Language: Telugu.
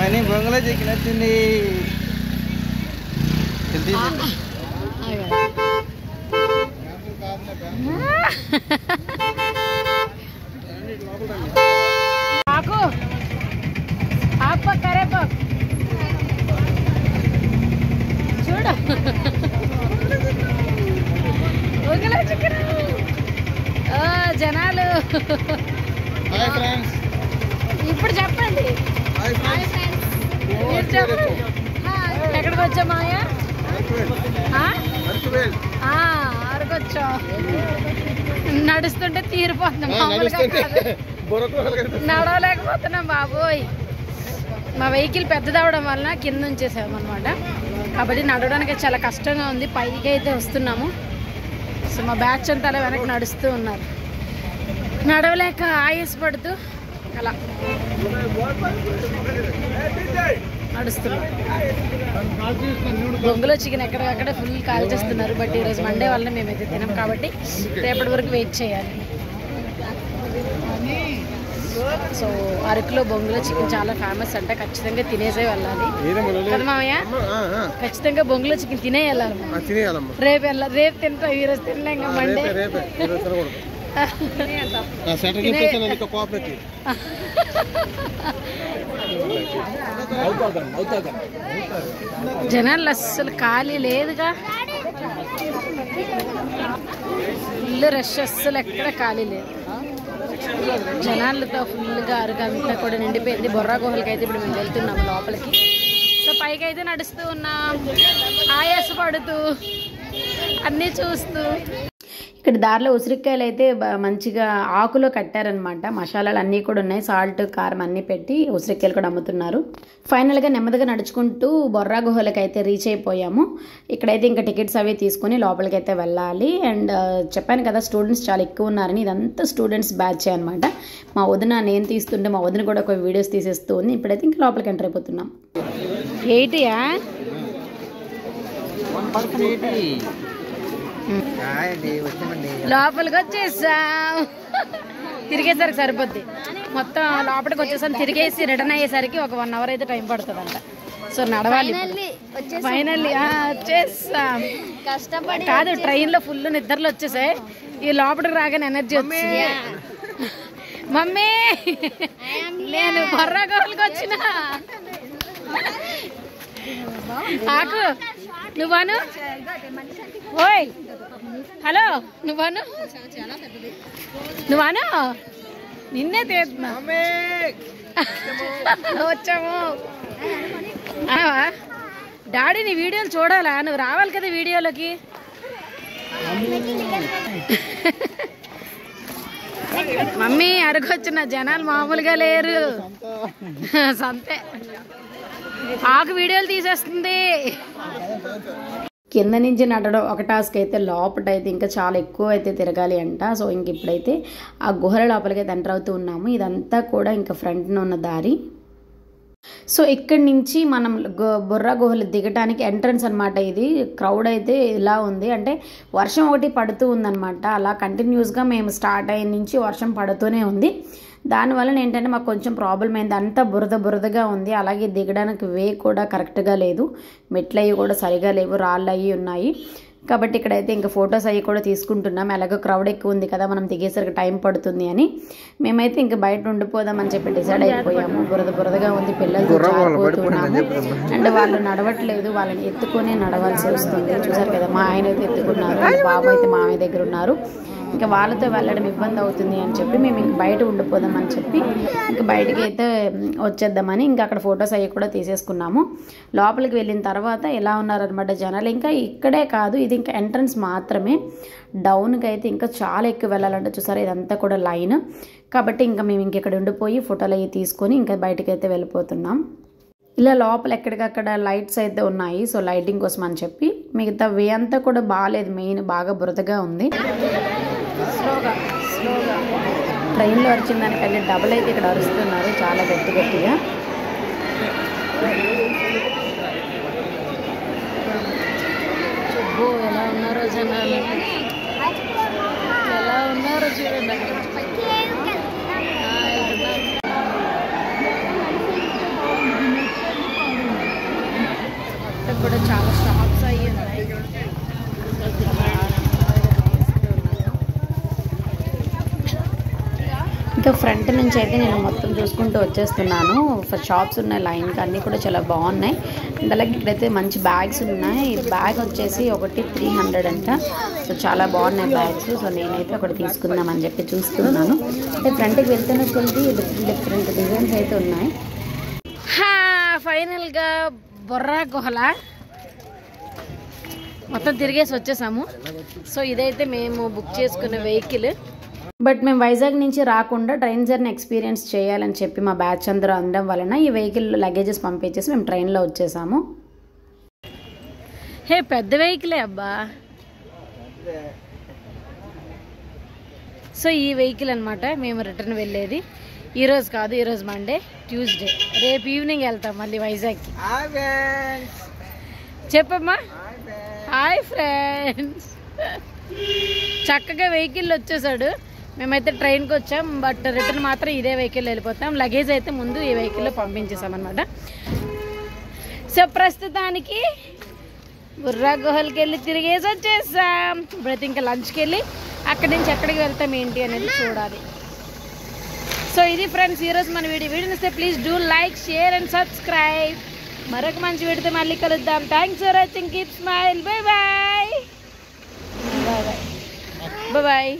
కానీ బొంగులో చికెన్ వచ్చింది. ఆకు ఆకు కరేపాకు చూడు. బొంగులో చికెన్ జనాలు. ఇప్పుడు చెప్పండి. మీరు చెప్పండి. ఎక్కడికి వచ్చాం మాయ? అరకొచ్చాం. నడుస్తుంటే తీరిపోతున్నాం, మామూలుగా నడవలేకపోతున్నాం బాబోయ్. మా వెహికల్ పెద్దది అవడం వలన కింద ఉంచేసాము అనమాట. కాబట్టి నడవడానికి చాలా కష్టంగా ఉంది. పైకి అయితే వస్తున్నాము. సో మా బ్యాచ్ అంతా అలా వెనక్కి నడుస్తూ ఉన్నారు. నడవలేక ఆయాసపడుతూ అలా నడుస్తున్నాం. బొంగులో చికెన్ ఎక్కడెక్కడ ఫుల్ కాల్ చేస్తున్నారు. బట్ ఈరోజు మండే వల్ల మేమైతే తినాం కాబట్టి రేపటి వరకు వెయిట్ చేయాలి. సో అరకులో బొంగులో చికెన్ చాలా ఫేమస్ అంట. ఖచ్చితంగా తినేసే వెళ్ళాలి కదా మామయ్య? ఖచ్చితంగా బొంగులో చికెన్ తినే వెళ్ళాలి. రేపు వెళ్ళాలి. రేపు తింటాం, ఈరోజు తినలేం. మండే జనాలు అస్సలు ఖాళీ లేదుగా. ఫుల్ రష్, అస్సలు ఎక్కడ ఖాళీ లేదు. జనాలతో ఫుల్గా అరకంతా కూడా నిండిపోయింది. బొర్రా గుహలకి అయితే ఇప్పుడు మేము వెళ్తున్నాము లోపలికి. సో పైకి అయితే నడుస్తూ ఉన్నాం, ఆయాసపడుతూ అన్నీ చూస్తూ. ఇక్కడ దారిలో ఉసిరికాయలు అయితే మంచిగా ఆకులో కట్టారనమాట. మసాలాలు అన్నీ కూడా ఉన్నాయి, సాల్ట్ కారం అన్నీ పెట్టి ఉసిరికాయలు కూడా అమ్ముతున్నారు. ఫైనల్గా నెమ్మదిగా నడుచుకుంటూ బొర్రా గుహలకి అయితే రీచ్ అయిపోయాము. ఇక్కడైతే ఇంకా టికెట్స్ అవి తీసుకొని లోపలికి అయితే వెళ్ళాలి. అండ్ చెప్పాను కదా స్టూడెంట్స్ చాలా ఎక్కువ ఉన్నారని. ఇదంతా స్టూడెంట్స్ బ్యాచ్ అనమాట. మా వదిన నేను తీస్తుంటే మా వదిన కూడా ఒక వీడియోస్ తీసేస్తూ ఉంది. ఇప్పుడైతే ఇంకా లోపలికి ఎంటర్ అయిపోతున్నాం. 80యా? లోపలికి వచ్చేసాం. తిరిగేసరికి సరిపోద్ది. మొత్తం లోపలికి వచ్చేసాం. తిరిగేసి రిటర్న్ అయ్యేసరికి ఒక 1 అవర్ అయితే టైం పడుతుందంట. సో నడవాలి. ఫైనల్లీ వచ్చేసాం. కాదు, ట్రైన్లో ఫుల్ నిద్రలు వచ్చేసాయి. ఈ లోపలికి రాగానే ఎనర్జీ వచ్చింది. మమ్మీ నేను బొర్రా గుహలకి వచ్చిన. ఆకు నువ్వాను? ఓయ్ హలో, నువ్వాను? నిన్నే తీస్తున్నా. వచ్చాము. డాడీ నీ వీడియోలు చూడాలా? నువ్వు రావాలి కదా వీడియోలోకి. మమ్మీ అరకొచ్చిన జనాలు మామూలుగా లేరు. సంతే ఆకు వీడియోలు తీసేస్తుంది. కింద నుంచి నడవడం ఒక టాస్క్ అయితే, లోపలైతే ఇంకా చాలా ఎక్కువ అయితే తిరగాలి అంట. సో ఇంక ఇప్పుడైతే ఆ గుహల లోపలికి అయితే ఎంటర్ అవుతూ ఉన్నాము. ఇదంతా కూడా ఇంకా ఫ్రంట్న ఉన్న దారి. సో ఇక్కడి నుంచి మనం బొర్రా గుహలు దిగటానికి ఎంట్రన్స్ అనమాట. ఇది క్రౌడ్ అయితే ఇలా ఉంది, అంటే వర్షం ఒకటి పడుతూ ఉందన్నమాట. అలా కంటిన్యూస్గా మేము స్టార్ట్ అయిన నుంచి వర్షం పడుతూనే ఉంది. దానివల్ల ఏంటంటే మాకు కొంచెం ప్రాబ్లం అయింది. అంతా బురదగా ఉంది. అలాగే దిగడానికి వే కూడా కరెక్ట్గా లేదు. మెట్లు అవి కూడా సరిగా లేవు, రాళ్ళు అవి ఉన్నాయి. కాబట్టి ఇక్కడైతే ఇంకా ఫొటోస్ అవి కూడా తీసుకుంటున్నాం. ఎలాగో క్రౌడ్ ఎక్కువ ఉంది కదా, మనం దిగేసరికి టైం పడుతుంది అని మేమైతే ఇంకా బయట ఉండిపోదామని చెప్పి డిసైడ్ అయిపోయాము. బురదగా ఉంది, పిల్లలు జారిపోతున్నాము. అండ్ వాళ్ళు నడవట్లేదు, వాళ్ళని ఎత్తుకొని నడవాల్సి వస్తుంది. చూసారు కదా, మా ఆయన అయితే ఎత్తుకున్నారు, బాబు అయితే మామయ్య దగ్గర ఉన్నారు. ఇంకా వాళ్ళతో వెళ్ళడం ఇబ్బంది అవుతుంది అని చెప్పి మేము ఇంక బయట ఉండిపోదామని చెప్పి ఇంక బయటికి అయితే వచ్చేద్దామని ఇంకా అక్కడ ఫొటోస్ అవి కూడా తీసేసుకున్నాము. లోపలికి వెళ్ళిన తర్వాత ఎలా ఉన్నారనమాట జనాలు. ఇంకా ఇక్కడే కాదు, ఇది ఇంకా ఎంట్రన్స్ మాత్రమే. డౌన్కి అయితే ఇంకా చాలా ఎక్కువ వెళ్ళాలంటే చూసారా, ఇదంతా కూడా లైన్. కాబట్టి ఇంకా మేము ఇంకెక్కడ ఉండిపోయి ఫోటోలు అవి తీసుకొని ఇంకా బయటకు అయితే వెళ్ళిపోతున్నాం. ఇలా లోపల ఎక్కడికక్కడ లైట్స్ అయితే ఉన్నాయి. సో లైటింగ్ కోసం అని చెప్పి మిగతా వే అంతా కూడా బాగాలేదు. మెయిన్ బాగా బురదగా ఉంది. స్లోగా ట్రైన్లో వచ్చిన దానికంటే డబల్ అయితే ఇక్కడ అరుస్తున్నారు చాలా గట్టిగా. చుబ్బో ఎలా ఉన్నారో జనాలు, ఎలా ఉన్నారో చూడండి. ఇక్కడ చాలా షాప్స్ అయ్యి ఉన్నాయి. ఇంకా ఫ్రంట్ నుంచి అయితే నేను మొత్తం చూసుకుంటూ వచ్చేస్తున్నాను. షాప్స్ ఉన్నాయి లైన్కి, అన్నీ కూడా చాలా బాగున్నాయి. అలాగే ఇక్కడైతే మంచి బ్యాగ్స్ ఉన్నాయి. బ్యాగ్ వచ్చేసి ఒకటి 300 అంట. సో చాలా బాగున్నాయి బ్యాగ్స్. సో నేనైతే ఒకటి తీసుకుందామని చెప్పి చూస్తున్నాను. అంటే ఫ్రంట్కి వెళ్తున్న కొద్ది డిఫరెంట్ డిజైన్స్ అయితే ఉన్నాయి. ఫైనల్గా బొర్రా గుహల మొత్తం తిరిగేసి వచ్చేసాము. సో ఇదైతే మేము బుక్ చేసుకున్న వెహికల్. బట్ మేము వైజాగ్ నుంచి రాకుండా ట్రైన్ జర్నీ ఎక్స్పీరియన్స్ చేయాలని చెప్పి మా బ్యాచ్ అందరూ అందడం వలన ఈ వెహికల్ లగేజెస్ పంపించేసి మేము ట్రైన్లో వచ్చేసాము. హే పెద్ద వెహికలే అబ్బా. సో ఈ వెహికల్ అనమాట మేము రిటర్న్ వెళ్ళేది. ఈరోజు కాదు, ఈరోజు మండే, ట్యూస్డే. రేపు ఈవినింగ్ వెళ్తాం మళ్ళీ వైజాగ్కి. చెప్పమ్మా. Hi friends. చక్కగా వెహికల్ వచ్చేసాడు. మేమైతే ట్రైన్కి వచ్చాం, బట్ రిటర్న్ మాత్రం ఇదే వెహికల్ వెళ్ళిపోతాం. లగేజ్ అయితే ముందు ఈ వెహికల్లో పంపించేసాం అనమాట. సో ప్రస్తుతానికి బుర్రా గుహలకి వెళ్ళి తిరిగేసి వచ్చేసాం. ఇప్పుడైతే ఇంకా లంచ్కి వెళ్ళి అక్కడి నుంచి ఎక్కడికి వెళ్తాం ఏంటి అనేది చూడాలి. సో ఇది ఫ్రెండ్స్ ఈరోజు మన వీడియో నచ్చితే please do like, share and subscribe. మరొక మంచి వీడియోతో మళ్ళీ కలుద్దాం. Thanks for watching. Keep smile. Bye bye. Bye bye. Bye bye.